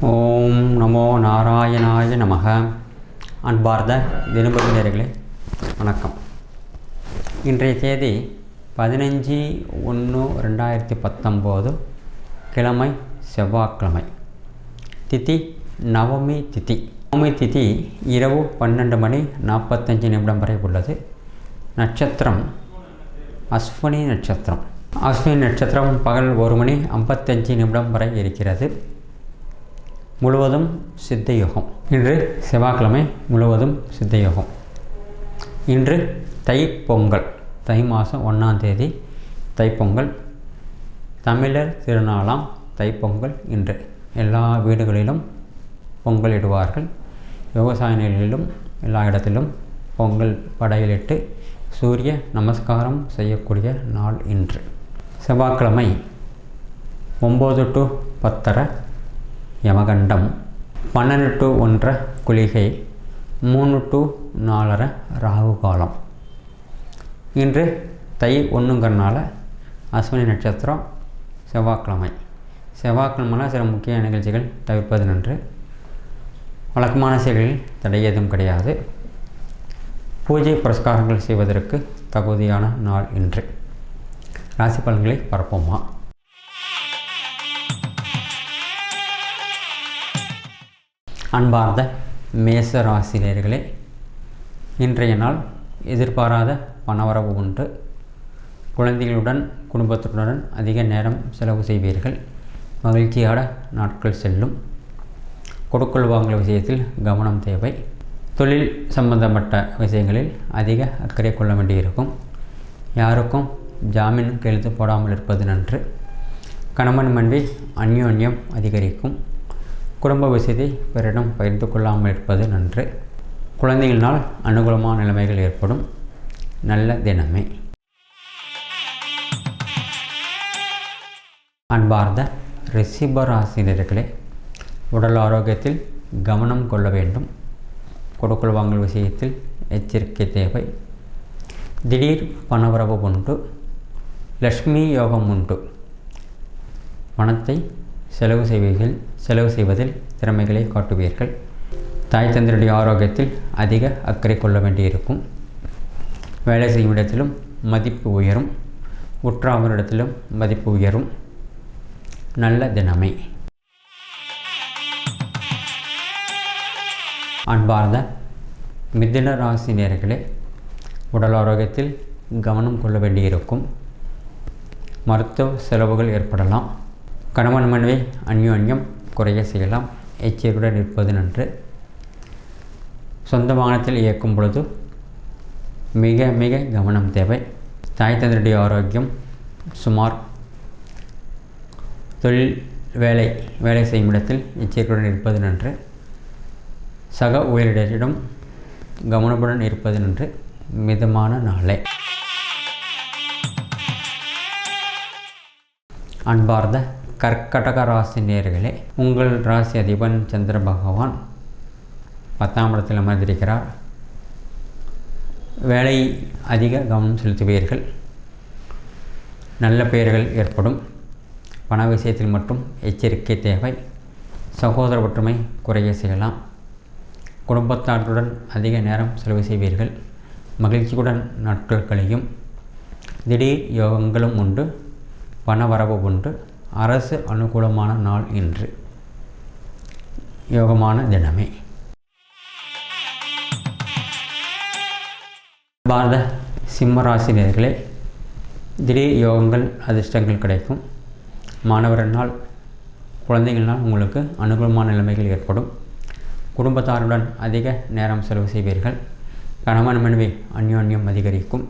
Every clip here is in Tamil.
ஓம் நமோ நாராயணாய நமக. அன்பார்ந்த தினபதி நேயர்களே வணக்கம். இன்றைய தேதி 15/1/2019, கிழமை செவ்வாய்க்கிழமை. திதி நவமி திதி. நவமி திதி இரவு 12:45 வரை உள்ளது. நட்சத்திரம் அஸ்வினி நட்சத்திரம். அஸ்வினி நட்சத்திரம் பகல் 1:55 வரை இருக்கிறது. முழுவதும் சித்த யோகம். இன்று செவ்வாய்க்கிழமை, முழுவதும் சித்த யோகம். இன்று தைப்பொங்கல், தை மாதம் 1ஆம் தேதி தைப்பொங்கல். தமிழர் திருநாளாம் தைப்பொங்கல். இன்று எல்லா வீடுகளிலும் பொங்கல் இடுவார்கள். விவசாய நிலையிலும் எல்லா இடத்திலும் பொங்கல் படையிலிட்டு சூரிய நமஸ்காரம் செய்யக்கூடிய நாள் இன்று. செவ்வாய்க்கிழமை 9 to 10:30 யமகண்டம், 12 to 1:30 குளிகை, 3 to 4:30 ராகு காலம். இன்று தை 1ங்கிறனால அஸ்வினி நட்சத்திரம், செவ்வாய்க்கிழமை. செவ்வாய்க்கிழமைனா சில முக்கிய நிகழ்ச்சிகள் தவிர்ப்பது நன்று. வழக்கமான செயல்களில் தடை ஏதும் கிடையாது. பூஜை புரஸ்காரங்கள் செய்வதற்கு தகுதியான நாள் இன்று. ராசி பலன்களை பார்ப்போமா. அன்பார்ந்த மேச ராசினியர்களே, இன்றைய நாள் எதிர்பாராத பணவரவு உண்டு. குழந்தைகளுடன் குடும்பத்துடன் அதிக நேரம் செலவு செய்வீர்கள். மகிழ்ச்சியான நாட்கள் செல்லும். கொடுக்கல் வாங்கல் விஷயத்தில் கவனம் தேவை. தொழில் சம்பந்தப்பட்ட விஷயங்களில் அதிக அக்கறை கொள்ள வேண்டியிருக்கும். யாருக்கும் ஜாமீன் கையெழுத்து போடாமல் இருப்பது நன்று. கணவன் மனைவி அந்யோன்யம் அதிகரிக்கும். குடும்ப விஷயத்தை பிறரிடம் பகிர்ந்து கொள்ளாமல் இருப்பது நன்று. குழந்தைகளினால் அனுகூலமான நிலைமைகள் ஏற்படும். நல்ல தினமே. அன்பார்ந்த ரிஷபராசினியர்களே, உடல் ஆரோக்கியத்தில் கவனம் கொள்ள வேண்டும். கொடுக்கல் வாங்கல் விஷயத்தில் எச்சரிக்கை தேவை. திடீர் பணவரவு உண்டு. லக்ஷ்மி யோகம் உண்டு. பணத்தை செலவு செய்வதில் திறமைகளை காட்டுவீர்கள். தாய் தந்தையுடைய ஆரோக்கியத்தில் அதிக அக்கறை கொள்ள வேண்டியிருக்கும். வேலை செய்யும் இடத்திலும் மதிப்பு உயரும். உற்றாரிடத்திலும் மதிப்பு உயரும். நல்ல தினமே. அன்பார்ந்த மிதுன ராசி நேயர்களே, உடல் ஆரோக்கியத்தில் கவனம் கொள்ள வேண்டியிருக்கும். மருத்துவ செலவுகள் ஏற்படலாம். கணவன் மனைவி அந்யோன்யம் குறைய செய்யலாம். எச்சரிக்கையுடன் இருப்பது நன்று. சொந்த வாகனத்தில் இயக்கும் பொழுது மிக மிக கவனம் தேவை. தாய் தந்தையுடைய ஆரோக்கியம் சுமார். தொழில் வேலை செய்யும் இடத்தில் எச்சரிக்கையுடன் இருப்பது நன்று. சக ஊழியரிடம் கவனமுடன் இருப்பது நன்று. மிதமான நாளே. அன்பார்ந்த கர்க்கடக ராசி நேயர்களே, உங்கள் ராசி அதிபன் சந்திர பகவான் 10ஆம் இடத்தில் அமர்ந்திருக்கிறார். வேலை அதிக கவனம் செலுத்துவீர்கள். நல்ல பெயர்கள் ஏற்படும். பண விஷயத்தில் மட்டும் எச்சரிக்கை தேவை. சகோதர ஒற்றுமை குறைய செய்யலாம். குடும்பத்தாருடன் அதிக நேரம் செலவு செய்வீர்கள். மகிழ்ச்சியுடன் நாட்கள் கழியும். திடீர் யோகங்களும் உண்டு. பணவரவு உண்டு. அரசு அனுகூலமான நாள் இன்று. யோகமான தினமே. பாரத சிம்மராசினியர்களே, திடீர் யோகங்கள் அதிர்ஷ்டங்கள் கிடைக்கும். மாணவர்களால் குழந்தைகளினால் உங்களுக்கு அனுகூலமான நிலைமைகள் ஏற்படும். குடும்பத்தாருடன் அதிக நேரம் செலவு செய்வீர்கள். கணவன் மனைவி அந்யோன்யம் அதிகரிக்கும்.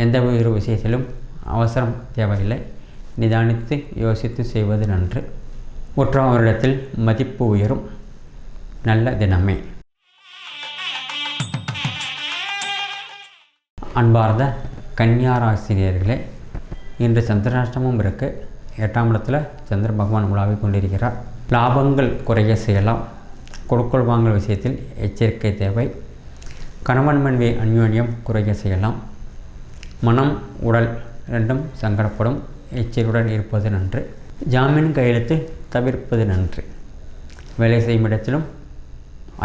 எந்த ஒரு விஷயத்திலும் அவசரம் தேவையில்லை. நிதானித்து யோசித்து செய்வது நன்று. உற்றவரிடத்தில் மதிப்பு உயரும். நல்ல தினமே. அன்பார்ந்த கன்னியா ராசினியர்களே, இன்று சந்திராஷ்டமம் இருக்கு. 8ஆம் இடத்துல சந்திர பகவான் உலாவிக் கொண்டிருக்கிறார். லாபங்கள் குறைய செய்யலாம். கொடுக்கல் வாங்கல் விஷயத்தில் எச்சரிக்கை தேவை. கணவன் மனைவி அந்யோன்யம் குறைய செய்யலாம். மனம் உடல் ரெண்டும் சங்கடப்படும். எச்சரிக்கையுடன் இருப்பது நன்று. ஜாமீன் கையெழுத்து தவிர்ப்பது நன்று. வேலை செய்யும் இடத்திலும்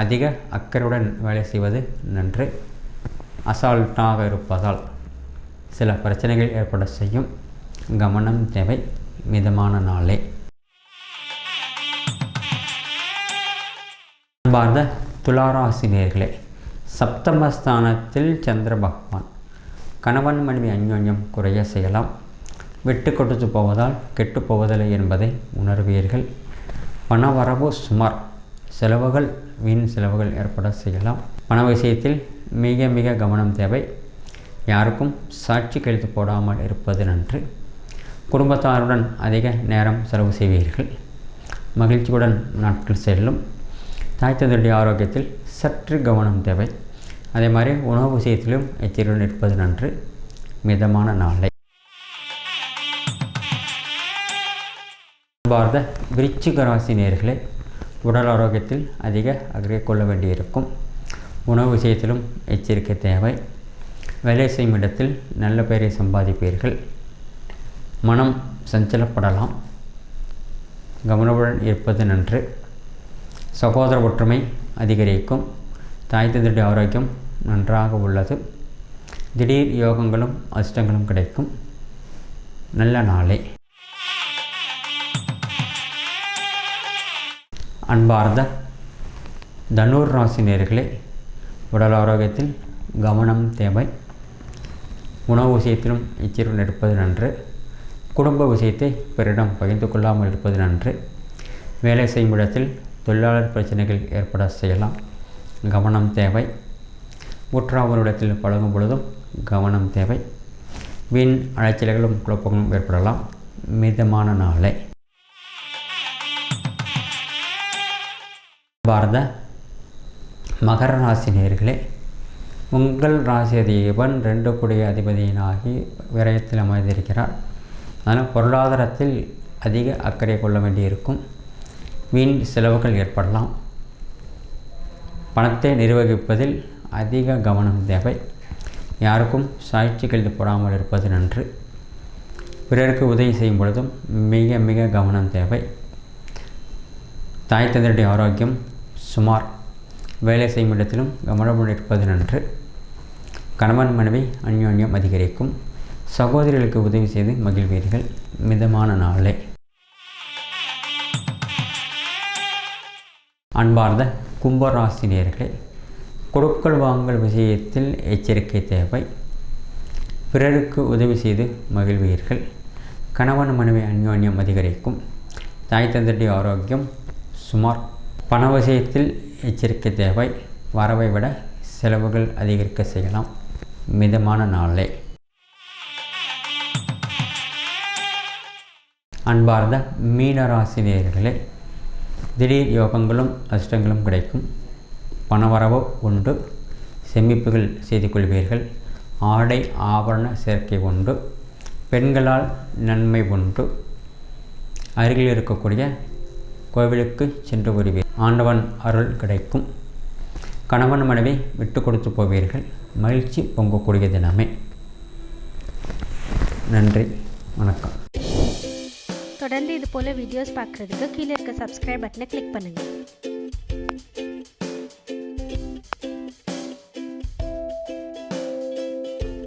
அதிக அக்கறையுடன் வேலை செய்வது நன்று. அசால்ட்டாக இருப்பதால் சில பிரச்சனைகள் ஏற்பட செய்யும். கவனம் தேவை. மிதமான நாளே. அன்பார்ந்த துளாராசினியர்களே, சப்தமஸ்தானத்தில் சந்திர பகவான். கணவன் மனைவி அந்யோன்யம் குறைய செய்யலாம். விட்டு கொடுத்து போவதால் கெட்டு போவதில்லை என்பதை உணர்வீர்கள். பணவரவு சுமார். செலவுகள் வீண் செலவுகள் ஏற்பட செய்யலாம். பண விஷயத்தில் மிக மிக கவனம் தேவை. யாருக்கும் சாட்சி கழித்து போடாமல் இருப்பது நன்று. குடும்பத்தாருடன் அதிக நேரம் செலவு செய்வீர்கள். மகிழ்ச்சியுடன் நாட்கள் செல்லும். தாய் தந்தையுடைய ஆரோக்கியத்தில் சற்று கவனம் தேவை. அதே மாதிரி உணவு விஷயத்திலும் எச்சரிக்கையுடன் இருப்பது நன்று. மிதமான நாளை. பார்த்த விருச்சிக ராசி நேயர்களே, உடல் ஆரோக்கியத்தில் அதிக அக்கறை கொள்ள வேண்டியிருக்கும். உணவு விஷயத்திலும் எச்சரிக்கை தேவை. வேலை செய்யும் இடத்தில் நல்ல பெயரை சம்பாதிப்பீர்கள். மனம் சஞ்சலப்படலாம். கவனமுடன் இருப்பது நன்று. சகோதர ஒற்றுமை அதிகரிக்கும். தாய் தந்தையுடைய ஆரோக்கியம் நன்றாக உள்ளது. திடீர் யோகங்களும் அதிர்ஷ்டங்களும் கிடைக்கும். நல்ல நாளே. அன்பார்ந்த தனுர் ராசி நேயர்களே, உடல் ஆரோக்கியத்தில் கவனம் தேவை. உணவு விஷயத்திலும் எச்சரிக்கையுடன் இருப்பது நன்று. குடும்ப விஷயத்தை பிறரிடம் பகிர்ந்து கொள்ளாமல் இருப்பது நன்று. வேலை செய்யும் இடத்தில் தொழிலாளர் பிரச்சனைகள் ஏற்பட செய்யலாம். கவனம் தேவை. உற்றாவரிடத்தில் பழகும் பொழுதும் கவனம் தேவை. வீண் அலைச்சல்களும் குழப்பங்களும் ஏற்படலாம். மிதமான நாளை. பாரத மகர ராசி நேயர்களே, உங்கள் ராசி அதிபன் 2 கூடிய அதிபதியினாகி விரயத்தில் அமைந்திருக்கிறார். அதனால் பொருளாதாரத்தில் அதிக அக்கறை கொள்ள வேண்டியிருக்கும். வீண் செலவுகள் ஏற்படலாம். பணத்தை நிர்வகிப்பதில் அதிக கவனம் தேவை. யாருக்கும் சாட்சி கழித்து போடாமல் இருப்பது நன்று. பிறருக்கு உதவி செய்யும் பொழுதும் மிக மிக கவனம் தேவை. தாய் தந்தையுடைய ஆரோக்கியம் சுமார். வேலை செய்யும் இடத்திலும் கவனமுடன் இருப்பது நன்று. கணவன் மனைவி அந்யோன்யம் அதிகரிக்கும். சகோதரிகளுக்கு உதவி செய்து மகிழ்வீர்கள். மிதமான நாளே. அன்பார்ந்த கும்பராசி நேயர்களே, கொடுக்கல் வாங்கல் விஷயத்தில் எச்சரிக்கை தேவை. பிறருக்கு உதவி செய்து மகிழ்வீர்கள். கணவன் மனைவி அந்யோன்யம் அதிகரிக்கும். தாய் தந்தையுடைய ஆரோக்கியம் சுமார். பண விஷயத்தில் எச்சரிக்கை தேவை. வரவை விட செலவுகள் அதிகரிக்க செய்யலாம். மிதமான நாளே. அன்பார்ந்த மீனராசி நேயர்களே, திடீர் யோகங்களும் அதிர்ஷ்டங்களும் கிடைக்கும். பணவரவு உண்டு. சேமிப்புகள் செய்து கொள்வீர்கள். ஆடை ஆபரண சேர்க்கை உண்டு. பெண்களால் நன்மை உண்டு. அருகில் இருக்கக்கூடிய கோவிலுக்கு சென்று வருவீர்கள். ஆண்டவன் அருள் கிடைக்கும். கணவன் மனைவி விட்டு கொடுத்து போவீர்கள். மகிழ்ச்சி பொங்கக்கூடிய தினமே. நன்றி, வணக்கம். தொடர்ந்து இது போல வீடியோஸ் பார்க்குறதுக்கு கீழே இருக்க சப்ஸ்கிரைப் பட்டனை கிளிக் பண்ணுங்கள்.